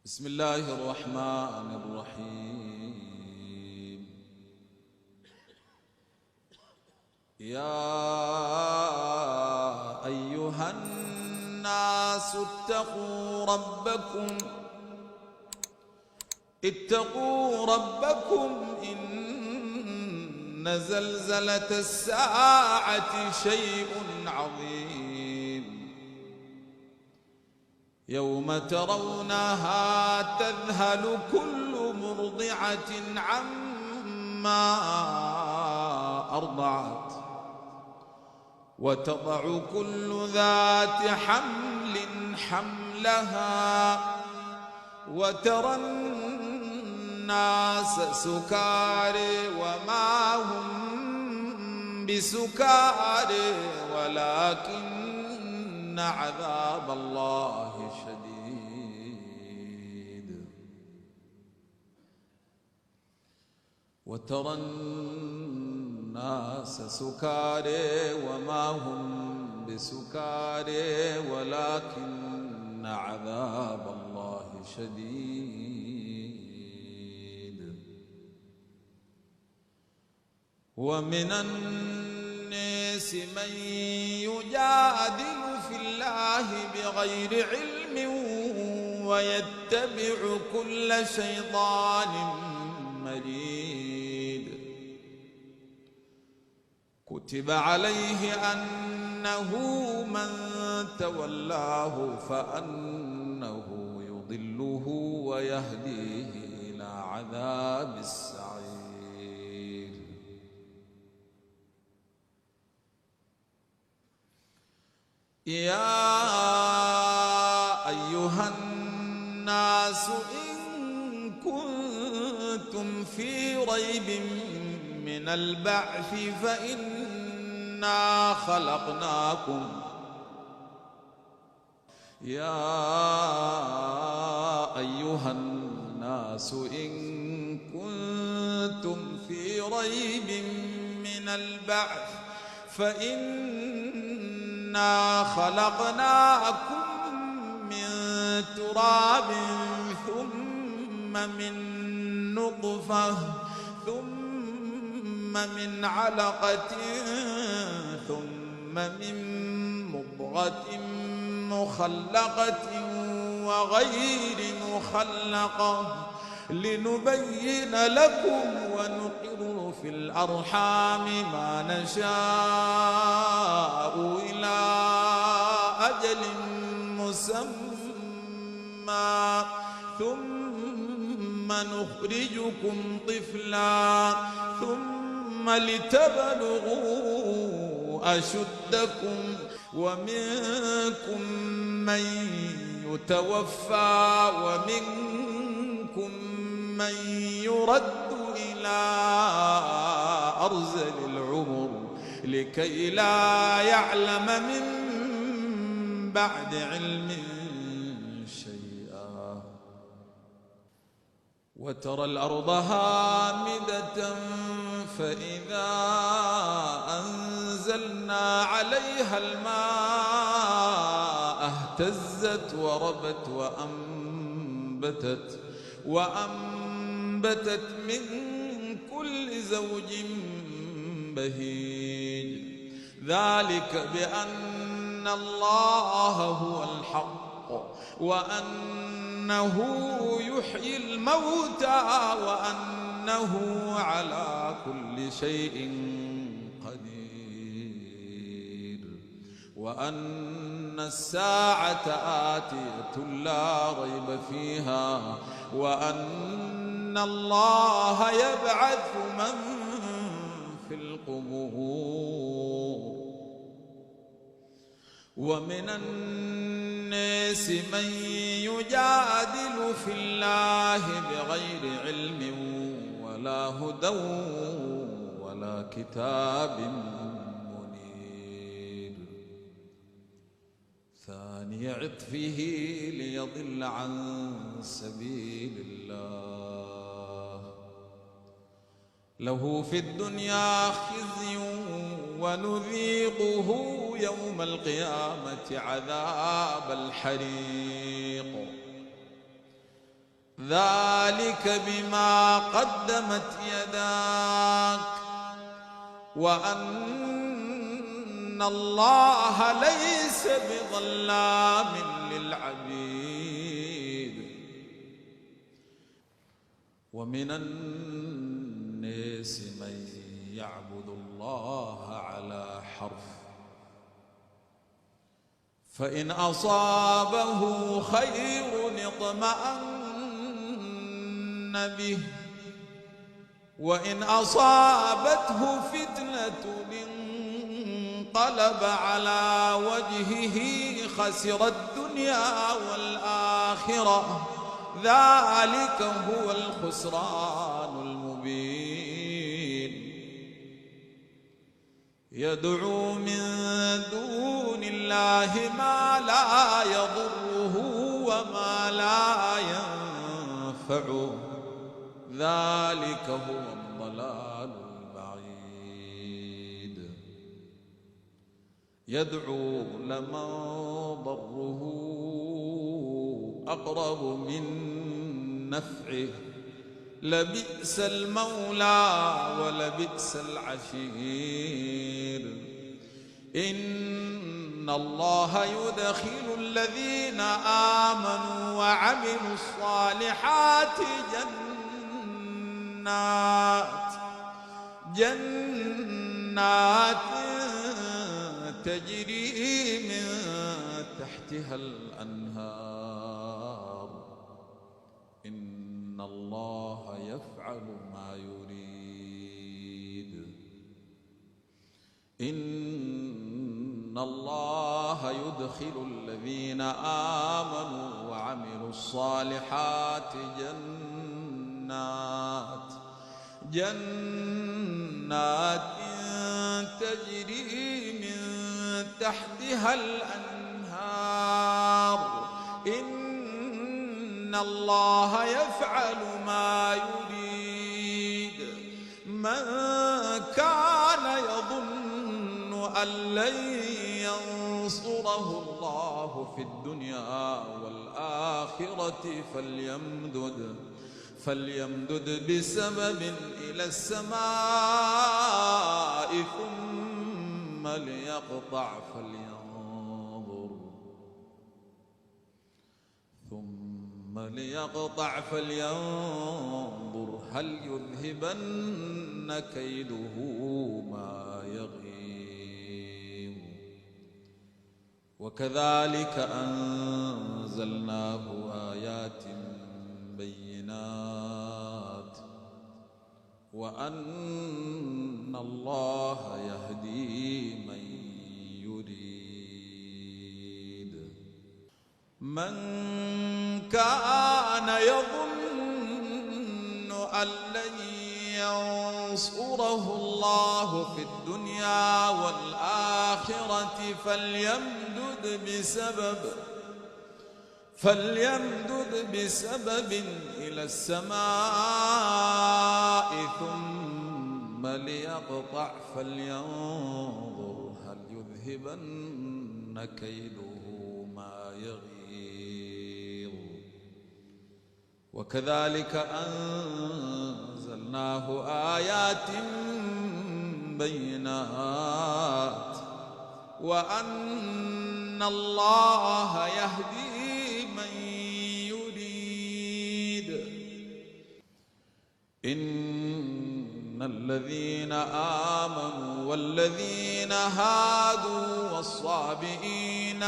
بسم الله الرحمن الرحيم. يا أيها الناس اتقوا ربكم إن زلزلة الساعة شيء عظيم. يوم ترونها تذهل كل مرضعة عما أرضعت وتضع كل ذات حمل حملها وترى الناس سكارى وما هم بسكارى ولكن عذاب الله شديد. وترى الناس سكارى وما هم بسكارى ولكن عذاب الله شديد. ومن الناس من يجادل في الله بغير علم ويتبع كل شيطان مريد. كتب عليه أنه من تولاه فأنه يضله ويهديه إلى عذاب السعير. يا أيها الناس إن كنتم في ريب من البعث فإنا خلقناكم يا أيها الناس إن كنتم في ريب من البعث فإنا خلقناكم من تراب ثم من نطفة ثم من علقة ثم من مضغة مخلقة وغير مخلقة لنبين لكم ونقر في الأرحام ما نشاء إلى أجل مسمى ثم نخرجكم طفلا ثم لتبلغوا أشدكم ومنكم من يتوفى ومنكم من يرد إلى أرذل العمر لكي لا يعلم من بعد علم شيئا. وترى الأرض هامدة فإذا أنزلنا عليها الماء اهتزت وربت وأنبتت من كل زوج بهيج. ذلك بأن الله هو الحق وأنه يحيي الموتى وأنه على كل شيء قدير وأن الساعة آتية لا ريب فيها وأن الله يبعث من في القبور. ومن الناس من يجادل في الله بغير علم ولا هدى ولا كتاب منير. ثاني عطفه ليضل عن سبيل الله له في الدنيا خزي ونذيقه يوم القيامة عذاب الحريق. ذلك بما قدمت يداك وأن الله ليس بظلام للعبيد. ومن الناس من يعبد الله على حرف فإن أصابه خير اطمأن به وإن أصابته فتنة انقلب على وجهه خسر الدنيا والآخرة ذلك هو الخسران المبين. يدعو من دون الله ما لا يضره وما لا ينفعه ذلك هو الضلال البعيد. يدعو لمن ضره أقرب من نفعه لبئس المولى ولبئس العشير. إن الله يدخل الذين آمنوا وعملوا الصالحات جنات تجري من تحتها الأنهار. إن الله يفعل ما يريد. إن الله يدخل الذين آمنوا وعملوا الصالحات جنات تجري من تحتها الأنهار. إن الله يفعل ما يريد. من كان يظن أن لن ينصره الله في الدنيا والآخرة فليمدد بسبب إلى السماء ثم ليقطع فلينظر هل يذهبن كيده ما يغيظ. وكذلك أنزلناه آيات بينات وأن الله يهدي من يريد. من كان يظن أن لن ينصره الله في الدنيا والآخرة فليمدد بسبب إلى السماء ثم ليقطع فلينظر هل يذهبن كيده ما يغيظ. وكذلك أنزلناه آيات بينات وأن الله يهدي من يريد. إن الذين آمنوا والذين هادوا والصابئين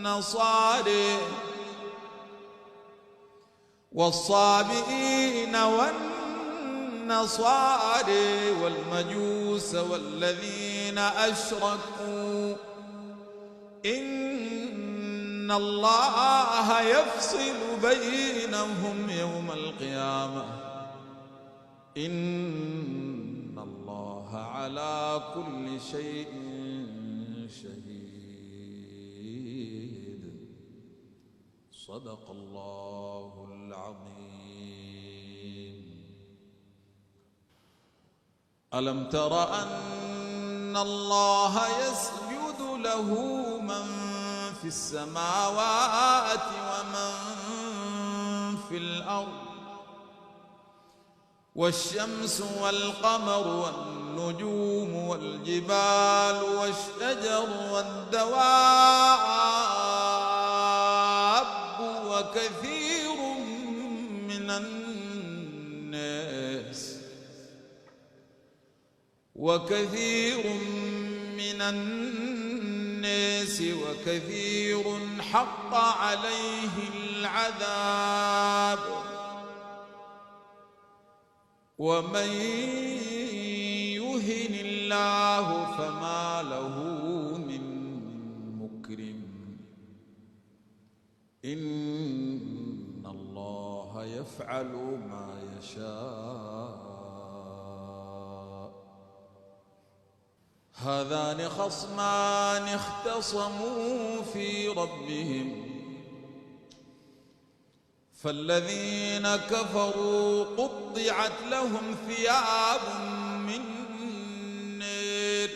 والنصارى والمجوس والذين أشركوا إن الله يفصل بينهم يوم القيامة. إن الله على كل شيء شهيد. صدق الله العظيم. ألم تر أن الله يسجد له من في السماوات ومن في الأرض والشمس والقمر والنجوم والجبال والشجر والدواب وكثير حق عليه العذاب ومن يهن الله فما له من مكرم إن الله يفعل ما يشاء. هذان خصمان اختصموا في ربهم فالذين كفروا قطعت لهم ثياب من نار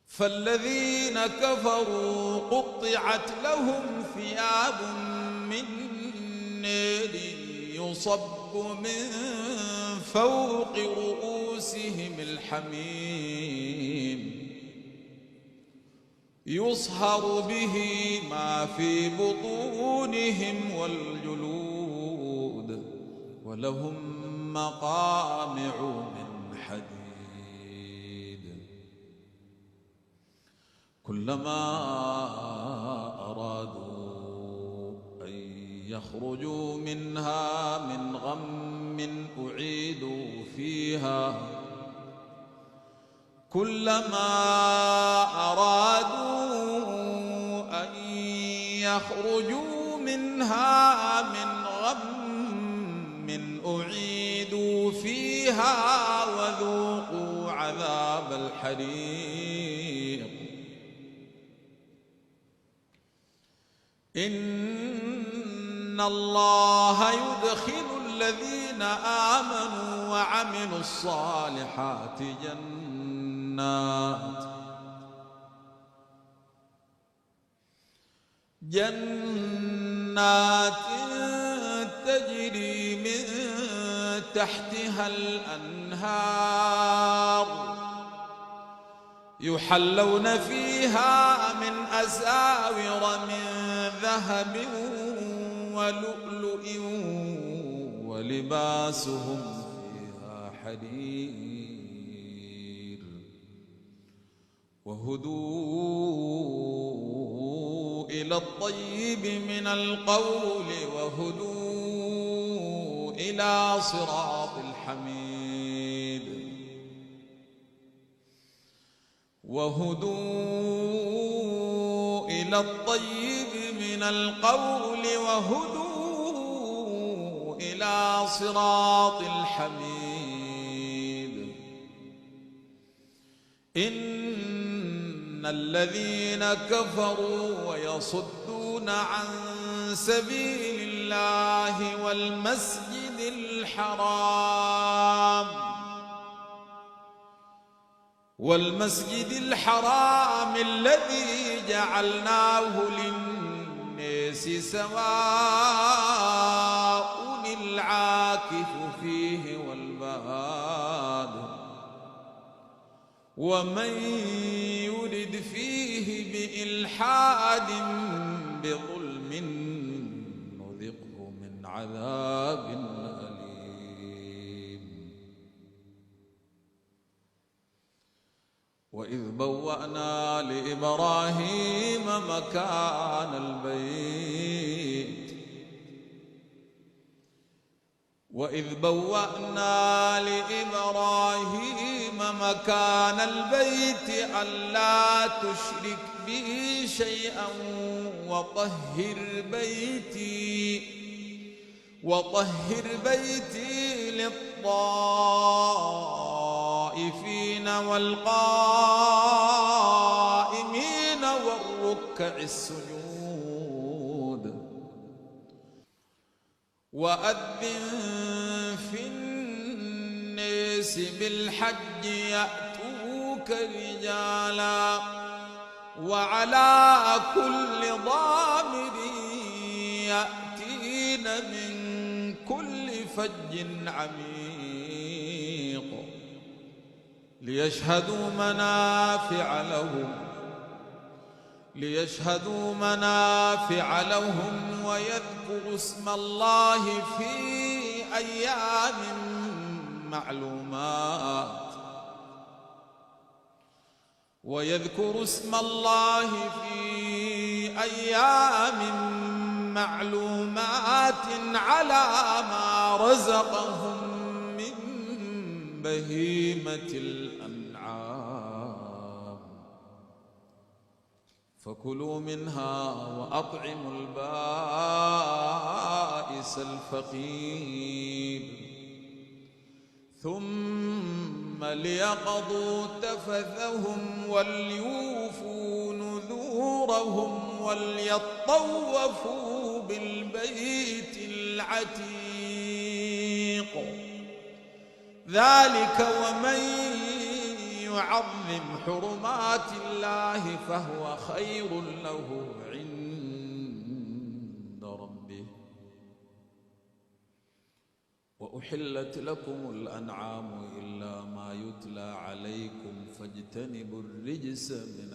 فالذين كفروا قطعت لهم ثياب من نار يصب من فوق رؤوسهم الحميم يصهر به ما في بطونهم والجلود ولهم مقامع من حديد كلما أرادوا أن يخرجوا منها من غم أعيدوا فيها كلما أرادوا أن يخرجوا منها من غم أعيدوا فيها وذوقوا عذاب الحريق إن الله يدخل الذين آمنوا وعملوا الصالحات جنات تجري من تحتها الأنهار يحلون فيها من أساور من ذهب ولؤلؤ ولباسهم فيها حرير وهدوا إلى الطيب من القول وهدوا إلى صراط الحميد وهدوا إلى الطيب من القول وهدوا إلى صراط الحميد إن الذين كفروا ويصدون عن سبيل الله والمسجد الحرام الذي جعلناه للناس سواء العاكف فيه والباد ومن يرد فيه بإلحاد بظلم نذقه من عذاب أليم. وإذ بوأنا لإبراهيم مكان البيت ألا تشرك بي شيئا وطهر بيتي للطائفين والقائمين والركع السجود وأذن في الناس بالحج يأتوك رجالا وعلى كل ضامر يأتين من كل فج عميق ليشهدوا منافع لهم ويذكروا اسم الله في أيام معلومات على ما رزقهم من بهيمة الأنعام فكلوا منها وأطعموا البائس الفقير ثم ليقضوا تفثهم وليوفوا نذورهم وليطوفوا بالبيت العتيق ذلك ومن يعظم حرمات الله فهو خير له عند ربه وأحلت لكم الأنعام إلا ما يتلى عليكم فاجتنبوا الرجس من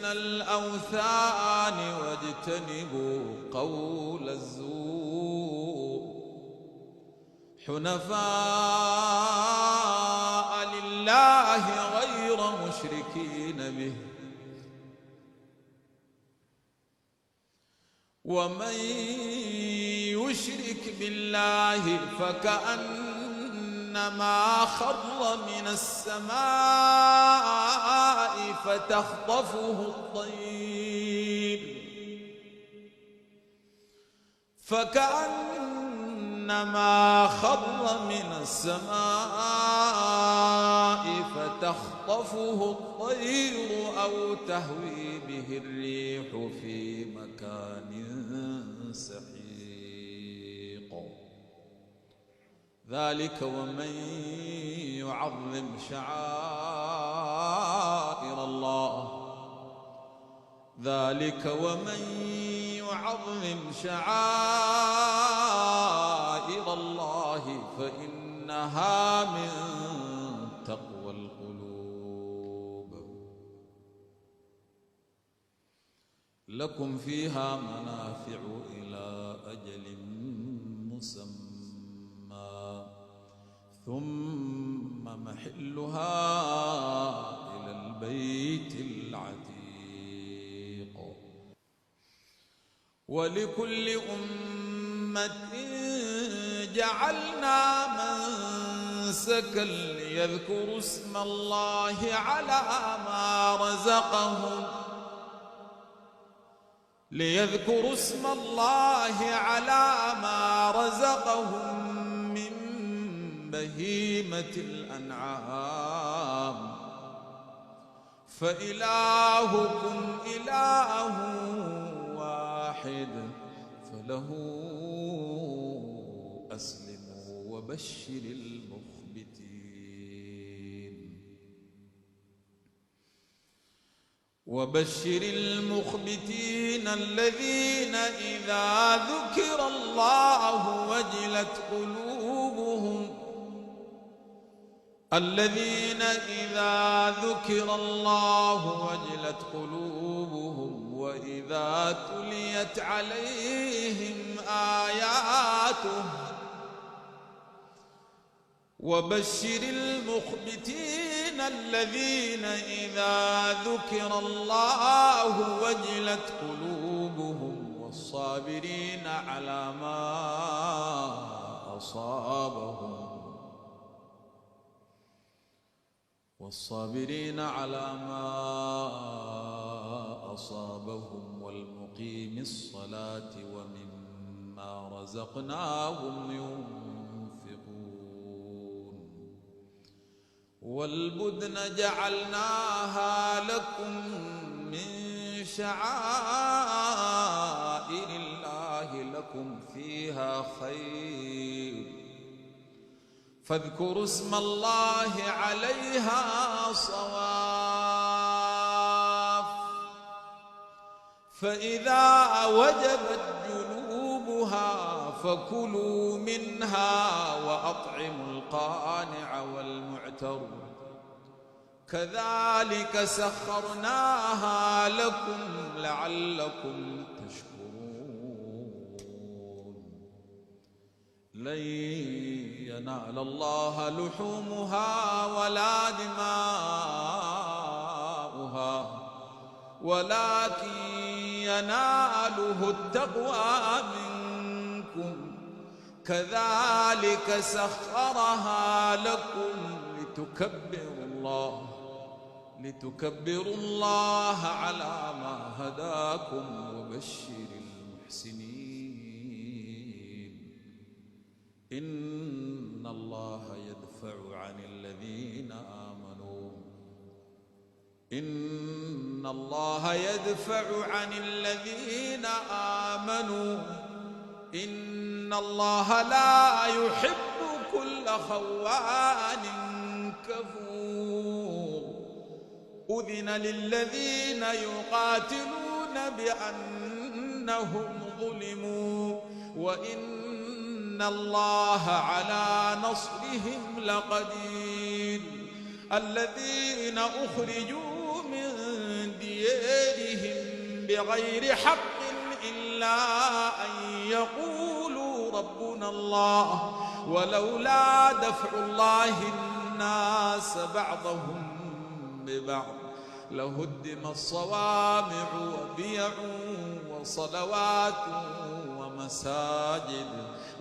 الأوثان واجتنبوا قول الزور حنفاء لله غير مشركين به ومن يشرك بالله فكأنما خر من السماء فتخطفه الطير أو تهوي به الريح في مكان سحيق ذلك ومن يعظم شعائر الله فإنها من تقوى القلوب لكم فيها منافع إلى أجل مسمى ثم محلها إلى البيت العتيق ولكل أمة جعلنا منسكا ليذكروا اسم الله على ما رزقهم من بهيمة الأنعام فإلهكم إله واحد فله أسلموا وبشر المخبتين الذين إذا ذكر الله وجلت قلوبهم وإذا تليت عليهم آياته وبشر المخبتين الذين إذا ذكر الله وجلت قلوبهم والصابرين على ما أصابهم والمقيم الصلاة ومما رزقناهم ينفقون والبدن جعلناها لكم من شعائر الله لكم فيها خير فاذكروا اسم الله عليها صواف فإذا وجبت جنوبها فكلوا منها وأطعموا القانع والمعتر كذلك سخرناها لكم لعلكم تشكرون لن ينال الله لحومها ولا دماؤها ولكن يناله التقوى منكم كذلك سخرها لكم لتكبروا الله على ما هداكم وبشر المحسنين إن الله يدفع عن الذين آمنوا إن الله يدفع عن الذين آمنوا إن الله لا يحب كل خوان كفور أذن للذين يقاتلون بأنهم ظلموا وإن الله على نصرهم لقدير الذين أخرجوا من ديارهم بغير حق إلا أن يقولوا ربنا الله ولولا دفع الله الناس بعضهم ببعض لهدمت صوامع وبيع وصلوات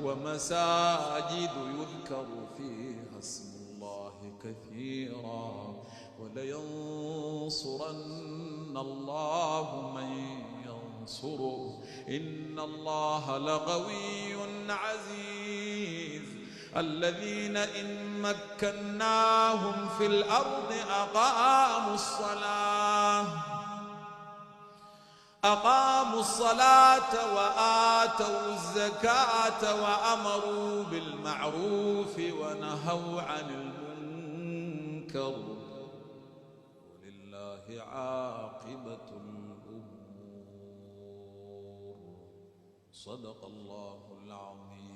ومساجد يذكر فيها اسم الله كثيرا ولينصرن الله من ينصره إن الله لقوي عزيز الذين إن مكناهم في الأرض أقاموا الصلاة وآتوا الزكاة وأمروا بالمعروف ونهوا عن المنكر ولله عاقبة الأمور صدق الله العظيم.